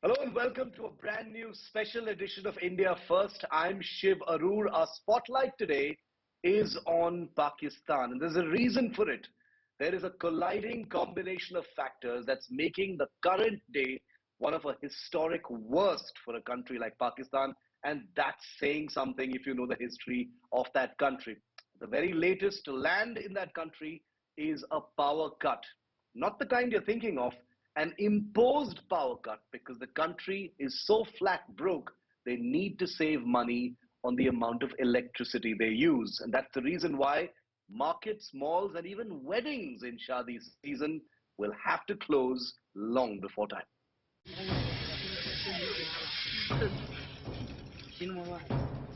Hello and welcome to a brand new special edition of India First. I'm Shiv Arur. Our spotlight today is on Pakistan, and there's a reason for it. There is a colliding combination of factors that's making the current day one of a historic worst for a country like Pakistan, and that's saying something if you know the history of that country. The very latest to land in that country is a power cut. Not the kind you're thinking of, an imposed power cut because the country is so flat broke, they need to save money on the amount of electricity they use. And that's the reason why markets, malls, and even weddings in Shadi season will have to close long before time.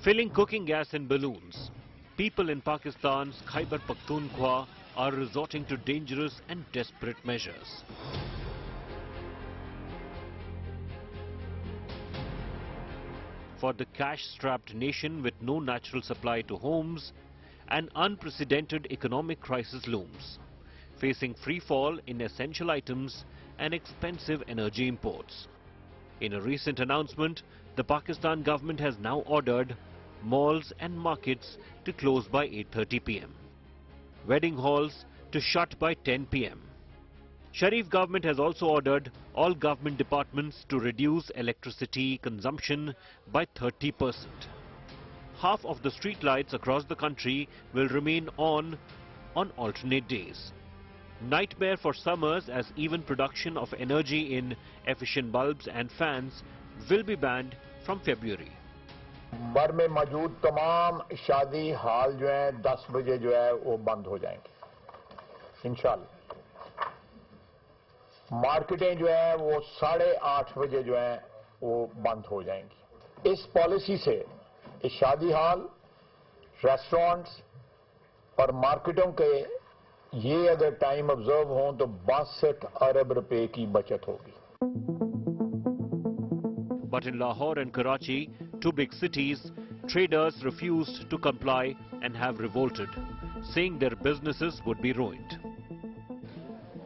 Filling cooking gas in balloons, people in Pakistan's Khyber Pakhtunkhwa are resorting to dangerous and desperate measures. For the cash-strapped nation with no natural supply to homes, an unprecedented economic crisis looms, facing free fall in essential items and expensive energy imports. In a recent announcement, the Pakistan government has now ordered malls and markets to close by 8:30 p.m. Wedding halls to shut by 10 p.m. Sharif government has also ordered all government departments to reduce electricity consumption by 30%. Half of the street lights across the country will remain on alternate days. Nightmare for summers, as even production of energy in efficient bulbs and fans will be banned from February. बर में मौजूद तमाम शादी हाल जो हैं 10 बजे जो है वो बंद हो जाएंगे इंशाल्लाह। मार्केटें जो है वो 8:30 बजे जो है वो बंद हो जाएंगी। इस पॉलिसी से इस शादी हाल, रेस्टोरेंट्स और मार्केटों के ये अगर टाइम ऑब्जर्व हों तो 62 अरब रुपए की बचत होगी। But in Lahore and Karachi, two big cities, traders refused to comply and have revolted, saying their businesses would be ruined.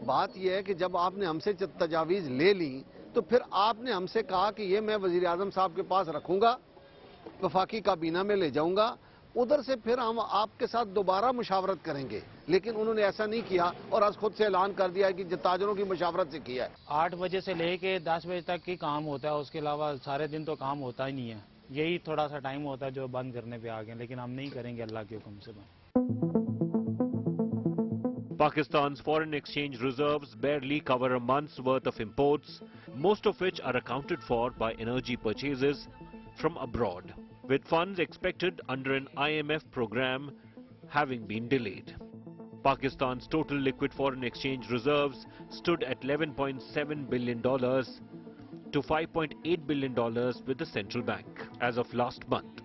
बात यह है कि जब आपने हमसे तजावीज़ ले ली तो फिर आपने हमसे कहा कि ये मैं वज़ीर आज़म साहब के पास रखूंगा, वफाकी काबीना में ले जाऊंगा, उधर से फिर हम आपके साथ दोबारा मुशावरत करेंगे, लेकिन उन्होंने ऐसा नहीं किया और आज खुद से ऐलान कर दिया है कि ताजरों की मुशावरत से किया है। 8 बजे से लेके 10 बजे तक ही काम होता है, उसके अलावा सारे दिन तो काम होता ही नहीं है। यही थोड़ा सा टाइम होता है जो बंद करने पे आ गए, लेकिन हम नहीं करेंगे अल्लाह के हुक्म से बंद। Pakistan's foreign exchange reserves barely cover a month's worth of imports, most of which are accounted for by energy purchases from abroad, with funds expected under an IMF program having been delayed. Pakistan's total liquid foreign exchange reserves stood at $11.7 billion to $5.8 billion with the central bank as of last month,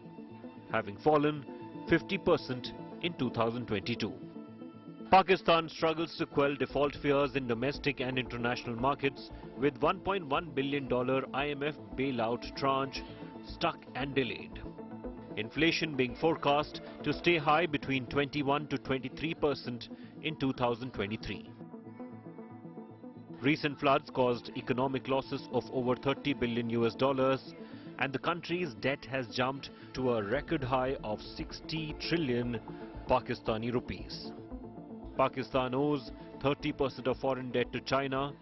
having fallen 50% in 2022. Pakistan struggles to quell default fears in domestic and international markets with $1.1 billion IMF bailout tranche stuck and delayed. Inflation being forecast to stay high between 21 to 23% in 2023. Recent floods caused economic losses of over $30 billion and the country's debt has jumped to a record high of 60 trillion Pakistani rupees. Pakistan owes 30% of foreign debt to China.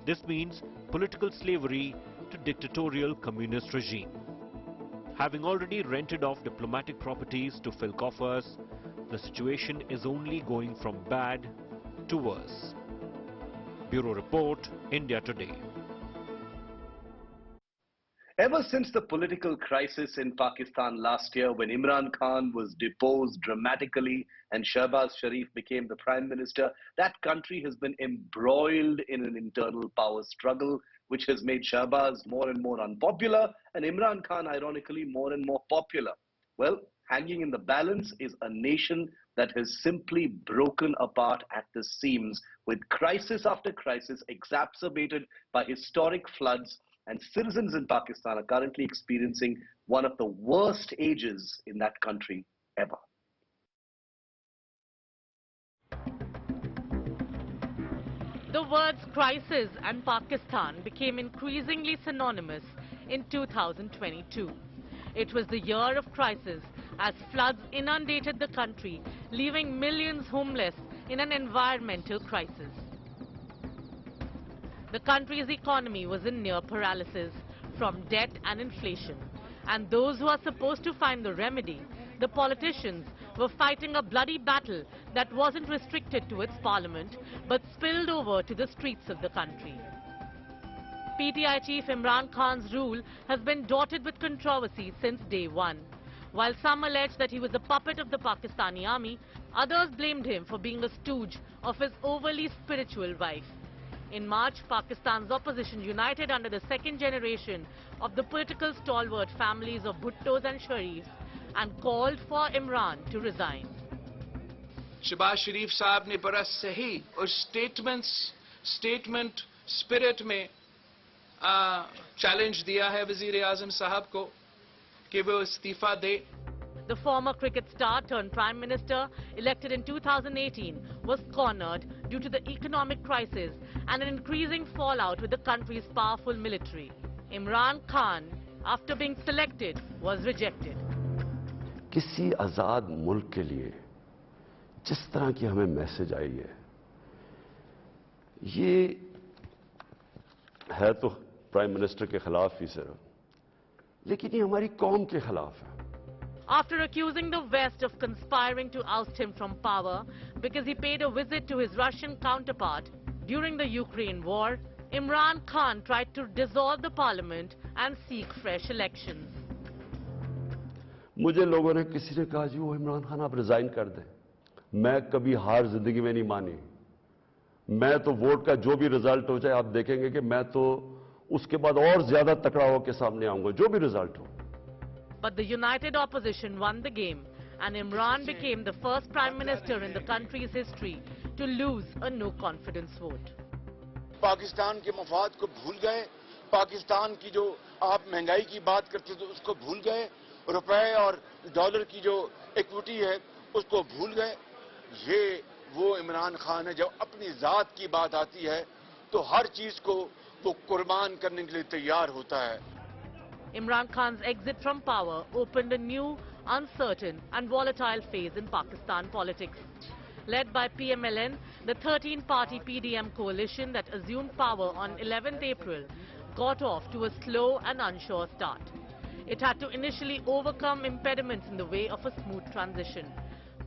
This means political slavery to dictatorial communist regime. Having already rented off diplomatic properties to fill coffers, the situation is only going from bad to worse. Bureau Report, India Today. Ever since the political crisis in Pakistan last year, when Imran Khan was deposed dramatically and Shehbaz Sharif became the prime minister, that country has been embroiled in an internal power struggle, which has made Shehbaz more and more unpopular and Imran Khan, ironically, more and more popular. Well, hanging in the balance is a nation that has simply broken apart at the seams, with crisis after crisis exacerbated by historic floods, and citizens in Pakistan are currently experiencing one of the worst ages in that country ever. The words crisis and Pakistan became increasingly synonymous in 2022. It was the year of crisis as floods inundated the country, leaving millions homeless in an environmental crisis. The country's economy was in near paralysis from debt and inflation, and those who are supposed to find the remedy, the politicians, were fighting a bloody battle that wasn't restricted to its parliament but spilled over to the streets of the country. PTI chief Imran Khan's rule has been dotted with controversy since day one. While some allege that he was a puppet of the Pakistani army, others blamed him for being a stooge of his overly spiritual wife. In March, Pakistan's opposition united under the second generation of the political stalwart families of Bhuttos and Sharifs and called for Imran to resign. Shahbaz शरीफ साहब ने बड़ा सही और statement spirit में challenge दिया है वजीर आजम साहब को कि वो इस्तीफा दे. The former cricket star turned Prime Minister, elected in 2018, was cornered due to the economic crisis and an increasing fallout with the country's powerful military. Imran Khan, after being selected, was rejected. किसी आजाद मुल्क के लिए जिस तरह की हमें message आई है, ये है तो प्राइम मिनिस्टर के खिलाफ ही सिर्फ, लेकिन ये हमारी कौम के खिलाफ है. After accusing the West of conspiring to oust him from power because he paid a visit to his Russian counterpart during the Ukraine war, Imran Khan tried to dissolve the parliament and seek fresh elections. मुझे लोगों ने किसी ने कहा जी वो इमरान खान आप resign कर दें. मैं कभी हार जिंदगी में नहीं मानी. मैं तो वोट का जो भी रिजल्ट हो जाए आप देखेंगे कि मैं तो उसके बाद और ज्यादा तकड़ा होकर सामने आऊंगा जो भी रिजल्ट हो. But the united opposition won the game and Imran became the first prime minister in the country's history to lose a no-confidence vote. Pakistan के मफाद को भूल गए, पाकिस्तान की जो आप महंगाई की बात करते थे उसको भूल गए, रुपए और डॉलर की जो इक्विटी है उसको भूल गए. ये वो इमरान खान है जब अपनी जात की बात आती है तो हर चीज को वो कुर्बान करने के लिए तैयार होता है. Imran Khan's exit from power opened a new, uncertain and volatile phase in Pakistan politics. Led by PMLN, the 13-party PDM coalition that assumed power on 11th April got off to a slow and unsure start. It had to initially overcome impediments in the way of a smooth transition.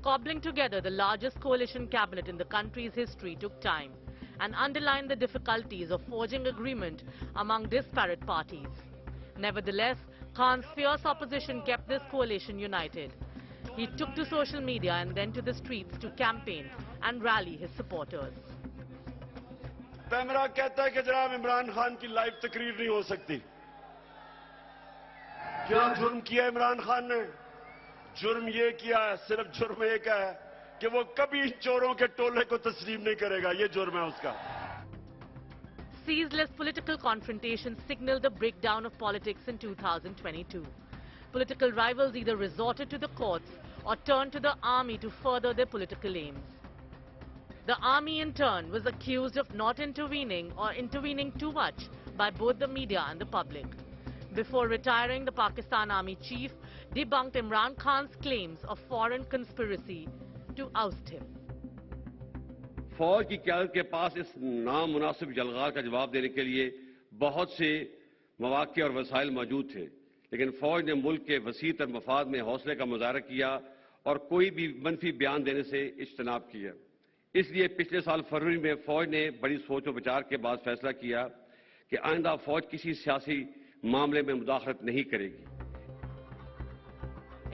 Cobbling together the largest coalition cabinet in the country's history took time and underlined the difficulties of forging agreement among disparate parties. Nevertheless, Khan's fierce opposition kept this coalition united. He took to social media and then to the streets to campaign and rally his supporters. PEMRA कहता है कि जनाब इमरान खान की live तकरीर नहीं हो सकती. क्या जुर्म किया इमरान खान ने? जुर्म ये किया है, सिर्फ जुर्म एक है कि वो कभी चोरों के टोले को तस्लीम नहीं करेगा. ये जुर्म है उसका. Ceaseless political confrontation signaled the breakdown of politics in 2022. Political rivals either resorted to the courts or turned to the army to further their political aims. The army in turn was accused of not intervening or intervening too much by both the media and the public. Before retiring, the Pakistan Army chief debunked Imran Khan's claims of foreign conspiracy to oust him. फौज की क़यादत के पास इस नामुनासिब जलगार का जवाब देने के लिए बहुत से मौक़े और वसाइल मौजूद थे, लेकिन फौज ने मुल्क के वसीतर मफाद में हौसले का मुजाहरा किया और कोई भी मनफी बयान देने से इज्तनाब किया. इसलिए पिछले साल फरवरी में फौज ने बड़ी सोच और विचार के बाद फैसला किया कि आइंदा फौज किसी सियासी मामले में मुदाखलत नहीं करेगी.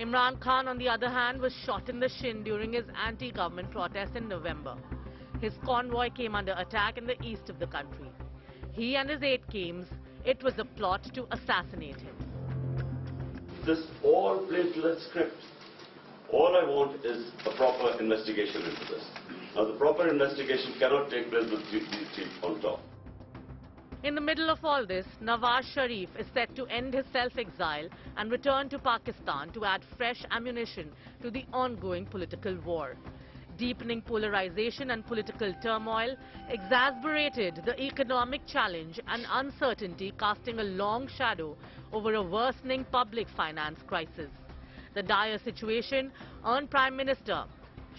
Imran Khan, on the other hand, was shot in the shin during his anti-government protest in November. His convoy came under attack in the east of the country. He and his 8 came. It was a plot to assassinate him. This all plays to that script. All I want is a proper investigation into this. Now, the proper investigation cannot take place with these three on top. In the middle of all this, Nawaz Sharif is set to end his self-exile and return to Pakistan to add fresh ammunition to the ongoing political war. Deepening polarization and political turmoil exacerbated the economic challenge and uncertainty, casting a long shadow over a worsening public finance crisis. The dire situation earned Prime Minister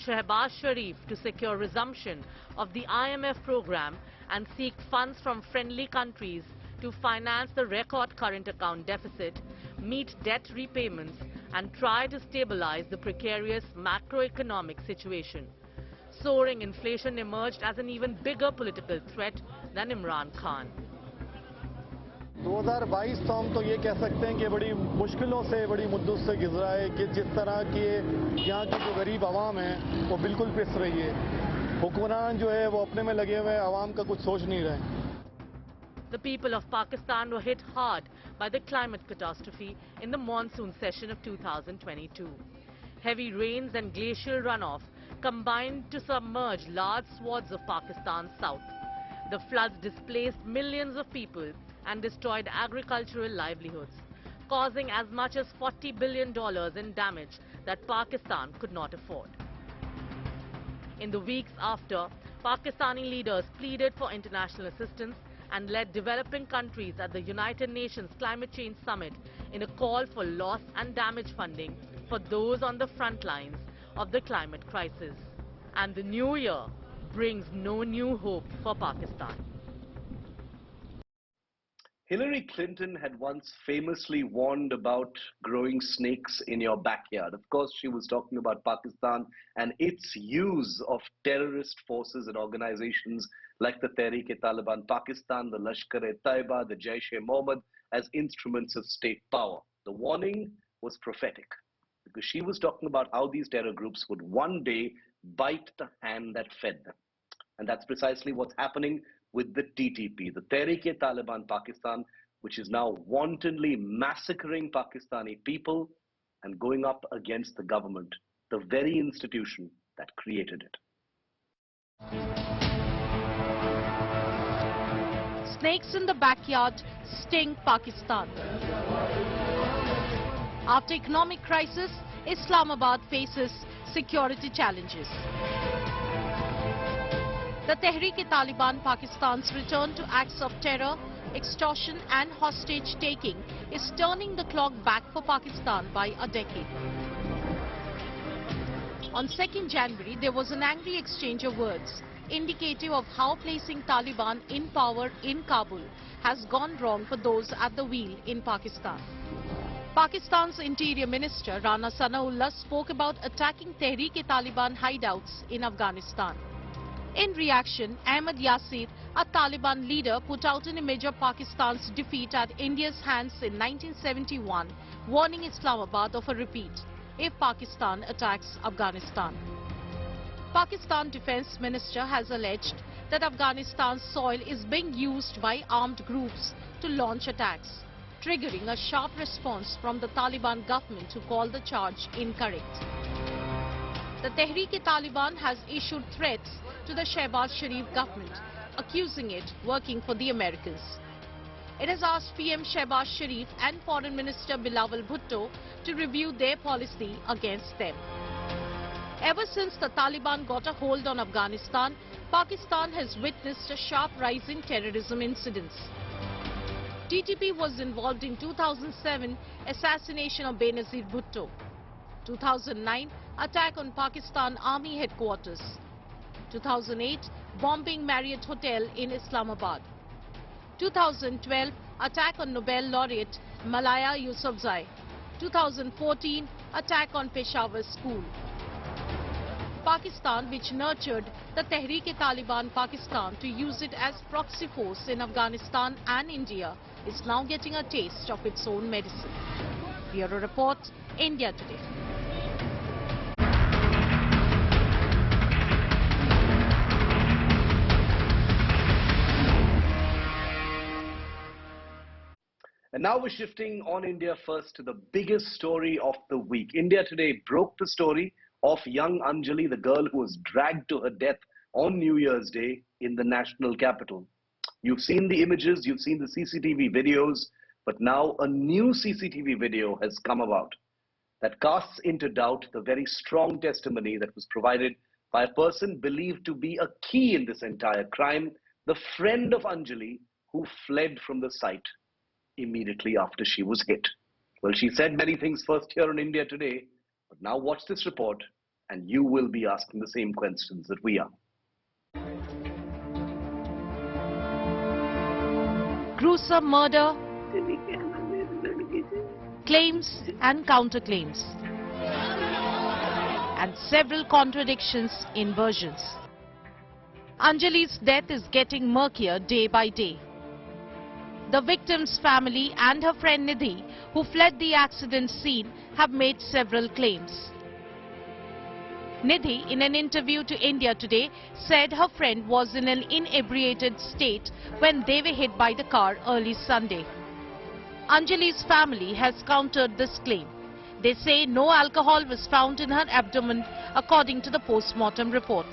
Shehbaz Sharif to secure resumption of the IMF program and seek funds from friendly countries to finance the record current account deficit, meet debt repayments and try to stabilize the precarious macroeconomic situation. Soaring inflation emerged as an even bigger political threat than Imran Khan. 2022 तो हम तो ये कह सकते हैं कि बड़ी मुश्किलों से, बड़ी मुद्दों से गुजरा है कि जिस तरह के यहाँ की जो गरीब आवाम है वो बिल्कुल पिस रही है। हुक्मरान जो है वो अपने में लगे हुए हैं, आवाम का कुछ सोच नहीं रहे। The people of Pakistan were hit hard by the climate catastrophe in the monsoon session of 2022. Heavy rains and glacial runoff combined to submerge large swaths of Pakistan's south. The floods displaced millions of people and destroyed agricultural livelihoods, causing as much as $40 billion in damage that Pakistan could not afford. In the weeks after, Pakistani leaders pleaded for international assistance and led developing countries at the United Nations Climate Change Summit in a call for loss and damage funding for those on the front lines of the climate crisis. And the new year brings no new hope for Pakistan. Hillary Clinton had once famously warned about growing snakes in your backyard. Of course, she was talking about Pakistan and its use of terrorist forces and organizations like the Tehreek-e-Taliban Pakistan, the Lashkar-e-Taiba, the Jaish-e-Mohammed as instruments of state power. The warning was prophetic because she was talking about how these terror groups would one day bite the hand that fed them. And that's precisely what's happening with the TTP, the Tehreek-e-Taliban Pakistan, which is now wantonly massacring Pakistani people and going up against the government, the very institution that created it. Snakes in the backyard sting Pakistan. After economic crisis, Islamabad faces security challenges. The Tehreek-e-Taliban Pakistan's return to acts of terror, extortion and hostage-taking is turning the clock back for Pakistan by a decade. On 2nd January, there was an angry exchange of words, indicative of how placing Taliban in power in Kabul has gone wrong for those at the wheel in Pakistan. Pakistan's Interior Minister Rana Sanaullah spoke about attacking Tehreek-e-Taliban hideouts in Afghanistan. In reaction, Ahmad Yasir, a Taliban leader, put out an image of Pakistan's defeat at India's hands in 1971, warning Islamabad of a repeat if Pakistan attacks Afghanistan. Pakistan Defence Minister has alleged that Afghanistan's soil is being used by armed groups to launch attacks, triggering a sharp response from the Taliban government to call the charge incorrect. The Tehreek-e-Taliban has issued threats to the Shehbaz Sharif government, accusing it working for the Americans. It has asked PM Shehbaz Sharif and Foreign Minister Bilawal Bhutto to review their policy against them. Ever since the Taliban got a hold on Afghanistan, Pakistan has witnessed a sharp rise in terrorism incidents. TTP was involved in 2007 assassination of Benazir Bhutto, 2009 attack on Pakistan Army headquarters, 2008 bombing Marriott Hotel in Islamabad, 2012 attack on Nobel laureate Malala Yousafzai, 2014 attack on Peshawar school. Pakistan, which nurtured the Tehreek-e-Taliban Pakistan to use it as proxy force in Afghanistan and India, is now getting a taste of its own medicine. Bureau Report, India Today. And now we're shifting on India First to the biggest story of the week. India Today broke the story of young Anjali, the girl who was dragged to her death on New Year's Day in the national capital. You've seen the images, you've seen the CCTV videos, but now a new CCTV video has come about that casts into doubt the very strong testimony that was provided by a person believed to be a key in this entire crime, the friend of Anjali, who fled from the site immediately after she was hit. Well, she said many things first here on India Today, but now watch this report and you will be asking the same questions that we are. Gruesome murder, claims and counterclaims, and several contradictions in versions. Anjali's death is getting murkier day by day. The victim's family and her friend Nidhi, who fled the accident scene, have made several claims. Nidhi, in an interview to India Today, said her friend was in an inebriated state when they were hit by the car early Sunday. Anjali's family has countered this claim. They say no alcohol was found in her abdomen, according to the post-mortem report.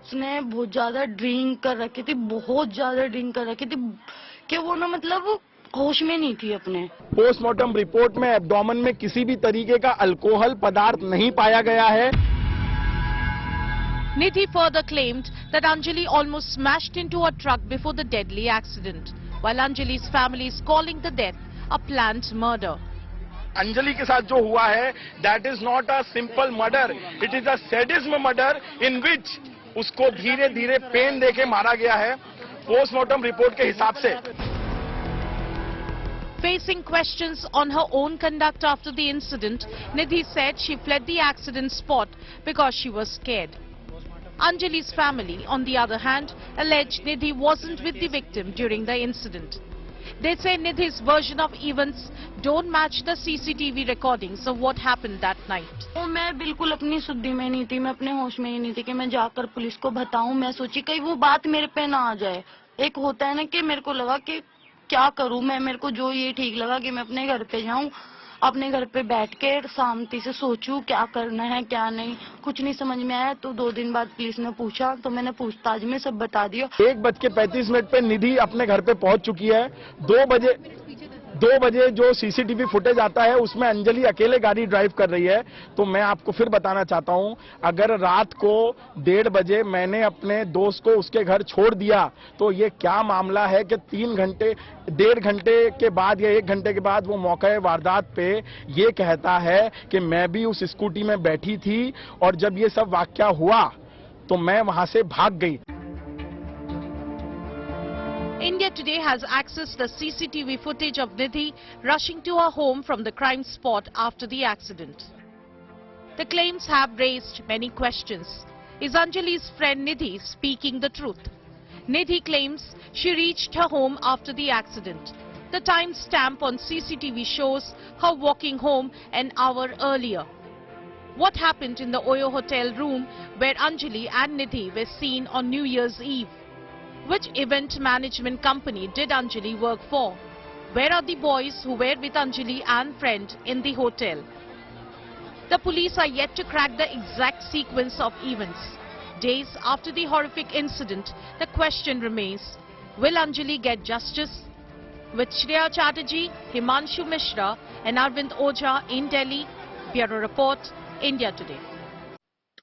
उसने बहुत ज़्यादा drink कर रखी थी, बहुत ज़्यादा drink कर रखी थी कि वो ना मतलब होश में नहीं थी अपने। पोस्टमार्टम रिपोर्ट में एब्डोमेन में किसी भी तरीके का अल्कोहल पदार्थ नहीं पाया गया है। Nidhi further claimed that Anjali almost smashed into a truck before the deadly accident, while Anjali's family is calling the death a planned murder. Anjali के साथ जो हुआ है, that is not a simple murder. It is a sadism murder in which उसको धीरे धीरे pen देके मारा गया है, पोस्टमार्टम रिपोर्ट के हिसाब से। Facing questions on her own conduct after the incident, Nidhi said she fled the accident spot because she was scared. Anjali's family, on the other hand, alleged Nidhi wasn't with the victim during the incident. They say Nidhi's version of events don't match the CCTV recordings of what happened that night. मैं बिल्कुल अपनी सुद्धि में नहीं थी, मैं अपने होश में ही नहीं थी कि मैं जाकर पुलिस को बताऊं। मैं सोची कहीं वो बात मेरे पे ना आ जाए। एक होता है ना कि मेरे को लगा कि क्या करूं मैं, मेरे को जो ये ठीक लगा कि मैं अपने घर पे जाऊं, अपने घर पे बैठ के शांति से सोचूं क्या करना है क्या नहीं। कुछ नहीं समझ में आया तो 2 दिन बाद पुलिस ने पूछा तो मैंने पूछताछ में सब बता दिया। 1:35 पे निधि अपने घर पे पहुंच चुकी है। 2 बजे जो सीसीटीवी फुटेज आता है उसमें अंजलि अकेले गाड़ी ड्राइव कर रही है। तो मैं आपको फिर बताना चाहता हूं, अगर रात को 1:30 बजे मैंने अपने दोस्त को उसके घर छोड़ दिया तो ये क्या मामला है कि 3 घंटे 1.5 घंटे के बाद या 1 घंटे के बाद वो मौके वारदात पे ये कहता है कि मैं भी उस स्कूटी में बैठी थी और जब ये सब वाकया हुआ तो मैं वहां से भाग गई। India Today has accessed the CCTV footage of Nidhi rushing to her home from the crime spot after the accident. The claims have raised many questions. Is Anjali's friend Nidhi speaking the truth? Nidhi claims she reached her home after the accident. The time stamp on CCTV shows her walking home an hour earlier. What happened in the Oyo hotel room where Anjali and Nidhi were seen on New Year's Eve? Which event management company did Anjali work for? Where are the boys who were with Anjali and friend in the hotel? The police are yet to crack the exact sequence of events. Days after the horrific incident, the question remains, will Anjali get justice? With Shreya Chatterjee, Himanshu Mishra and Arvind Oja in Delhi, Bureau Report, India Today.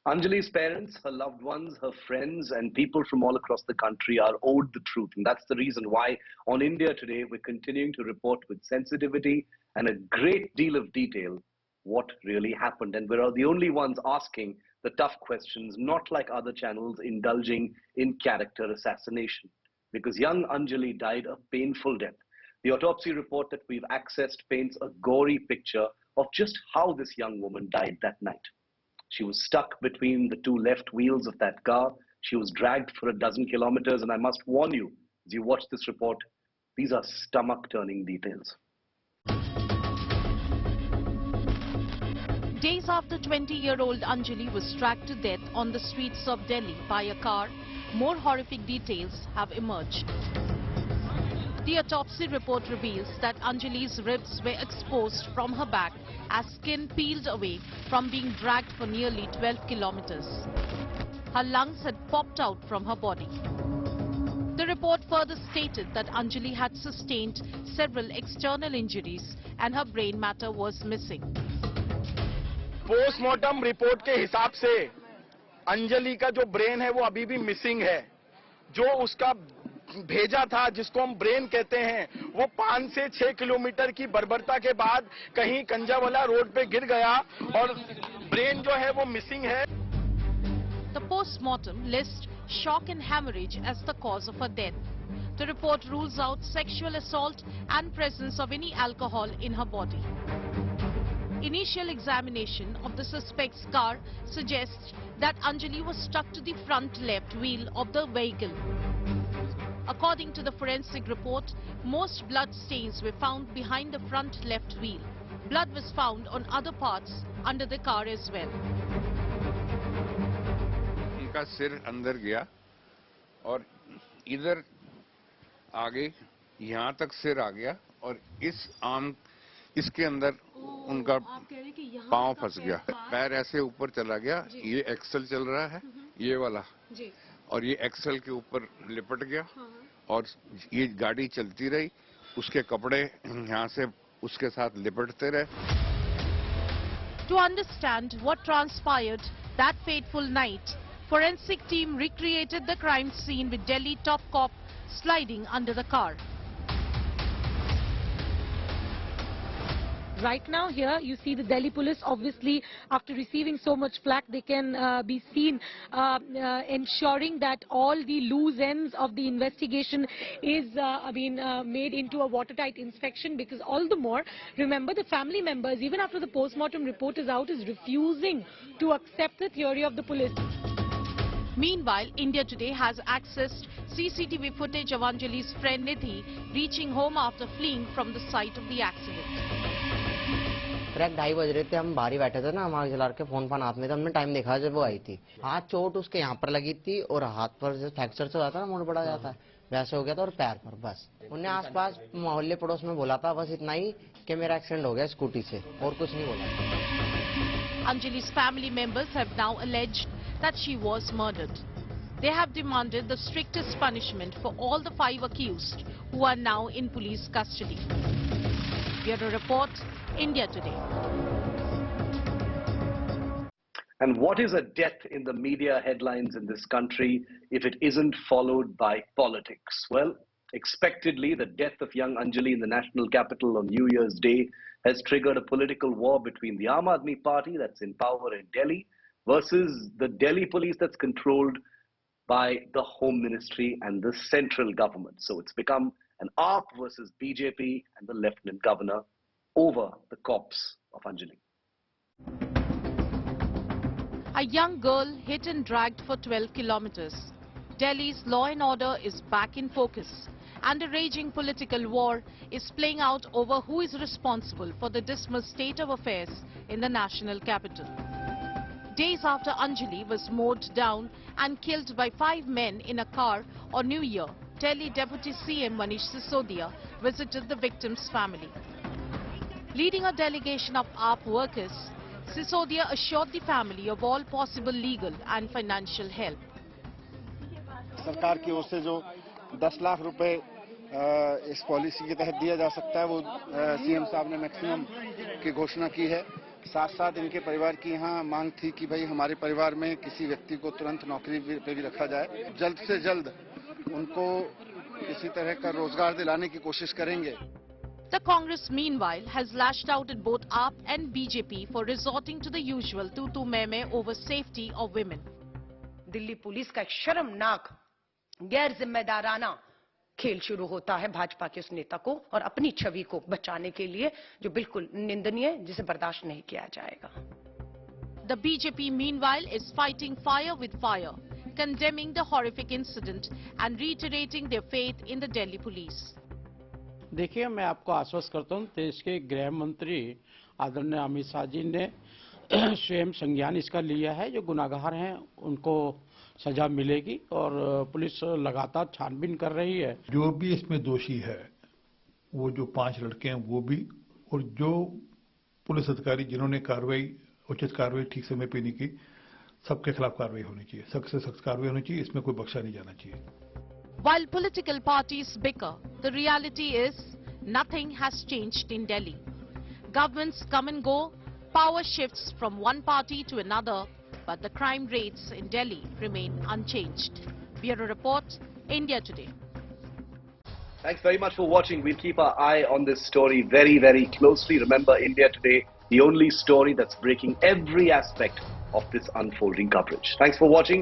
Anjali's parents, her loved ones, her friends, and people from all across the country are owed the truth. And that's the reason why on India Today, we're continuing to report with sensitivity and a great deal of detail what really happened. And we're the only ones asking the tough questions, not like other channels indulging in character assassination. Because young Anjali died a painful death. The autopsy report that we've accessed paints a gory picture of just how this young woman died that night. She was stuck between the 2 left wheels of that car. She was dragged for 12 kilometers. And I must warn you, as you watch this report, these are stomach-turning details. Days after 20-year-old Anjali was dragged to death on the streets of Delhi by a car, more horrific details have emerged. The autopsy report reveals that Anjali's ribs were exposed from her back as skin peeled away from being dragged for nearly 12 kilometers. Her lungs had popped out from her body. The report further stated that Anjali had sustained several external injuries and her brain matter was missing. Postmortem report के हिसाब से अंजलि का जो brain है वो अभी भी missing है। जो उसका भेजा था, जिसको हम ब्रेन कहते हैं, वो 5 से 6 किलोमीटर की बर्बरता के बाद कहीं कंजावाला रोड पे गिर गया और ब्रेन जो है वो मिसिंग है। The post-mortem lists shock and hemorrhage as the cause of her death. The report rules out sexual assault and presence of any alcohol in her body. Initial examination of the suspect's car suggests that Anjali was stuck to the front left wheel of the vehicle. According to the forensic report, most blood stains were found behind the front left wheel. Blood was found on other parts under the car as well. उनका सिर अंदर गया और इधर आगे यहाँ तक सिर आ गया और इसके अंदर उनका पांव फंस गया, पैर ऐसे ऊपर चला गया। ये एक्सल चल रहा है, ये वाला, और ये एक्सल के ऊपर लिपट गया और ये गाड़ी चलती रही। उसके कपड़े यहाँ से उसके साथ लिपटते रहे। To understand what transpired that fateful night, forensic team recreated the crime scene with Delhi top cop sliding under the car. Right now here you see the Delhi police, obviously after receiving so much flack, they can be seen ensuring that all the loose ends of the investigation is made into a watertight inspection, because all the more, remember, the family members, even after the post-mortem report is out, is refusing to accept the theory of the police. Meanwhile, India Today has accessed CCTV footage of Anjali's friend Nidhi reaching home after fleeing from the site of the accident. Correct 2:30 बज रहे थे, हम बाहर ही बैठे थे ना, हमारे चला के फोन हाथ में था। हमने टाइम देखा जब वो आई थी। हाथ चोट उसके यहाँ पर लगी थी और हाथ पर जो फ्रैक्चर से हो जाता है ना, मुड़ पड़ा जाता है, वैसे हो गया था, और पैर पर। बस उन्हें आसपास मोहल्ले पड़ोस में बोला था बस इतना ही कि मेरा एक्सीडेंट हो गया स्कूटी से, और कुछ नहीं बोला। Anjali's family members have now alleged that she was murdered. They have demanded the strictest punishment for all the 5 accused who are now in police custody. Bureau Report, India Today. And what is a death in the media headlines in this country if it isn't followed by politics? Well, expectedly, the death of young Anjali in the national capital on New Year's Day has triggered a political war between the Aam Aadmi Party that's in power in Delhi versus the Delhi police that's controlled by the Home Ministry and the central government. So it's become an AAP versus BJP and the Lieutenant Governor over the corpse of Anjali. A young girl hit and dragged for 12 kilometers. Delhi's law and order is back in focus, and a raging political war is playing out over who is responsible for the dismal state of affairs in the national capital. Days after Anjali was mowed down and killed by 5 men in a car on New Year, Delhi Deputy CM Manish Sisodia visited the victim's family. Leading a delegation of AAP workers, Sisodia assured the family of all possible legal and financial help. सरकार की ओर से जो 10 लाख रुपए इस policy के तहत दिया जा सकता है, वो सीएम साहब ने मैक्सिमम की घोषणा की है। साथ साथ इनके परिवार की यहाँ मांग थी कि भाई हमारे परिवार में किसी व्यक्ति को तुरंत नौकरी पे भी रखा जाए। जल्द से जल्द उनको किसी तरह का रोजगार दिलाने की कोशिश करेंगे। The Congress, meanwhile, has lashed out at both AAP and BJP for resorting to the usual tu-tu me-me over safety of women. Delhi police का एक शर्मनाक, गैर जिम्मेदाराना खेल शुरू होता है भाजपा के उस नेता को और अपनी छवि को बचाने के लिए, जो बिल्कुल निंदनीय है, जिसे बर्दाश्त नहीं किया जाएगा। The BJP, meanwhile, is fighting fire with fire, condemning the horrific incident and reiterating their faith in the Delhi police. देखिए, मैं आपको आश्वस्त करता हूं, देश के गृह मंत्री आदरणीय अमित शाह जी ने स्वयं संज्ञान इसका लिया है। जो गुनाहगार हैं उनको सजा मिलेगी और पुलिस लगातार छानबीन कर रही है। जो भी इसमें दोषी है, वो जो 5 लड़के हैं वो भी, और जो पुलिस अधिकारी जिन्होंने उचित कार्रवाई ठीक समय पे नहीं की, सबके खिलाफ कार्रवाई होनी चाहिए, सख्त से सख्त कार्रवाई होनी चाहिए, इसमें कोई बख्शा नहीं जाना चाहिए। While political parties bicker, the reality is nothing has changed in Delhi. Governments come and go, Power shifts from one party to another, but the crime rates in Delhi remain unchanged. Bureau Report, India Today. Thanks very much for watching. We'll keep our eye on this story very, very closely. Remember, India Today, the only story that's breaking every aspect of this unfolding coverage. Thanks for watching.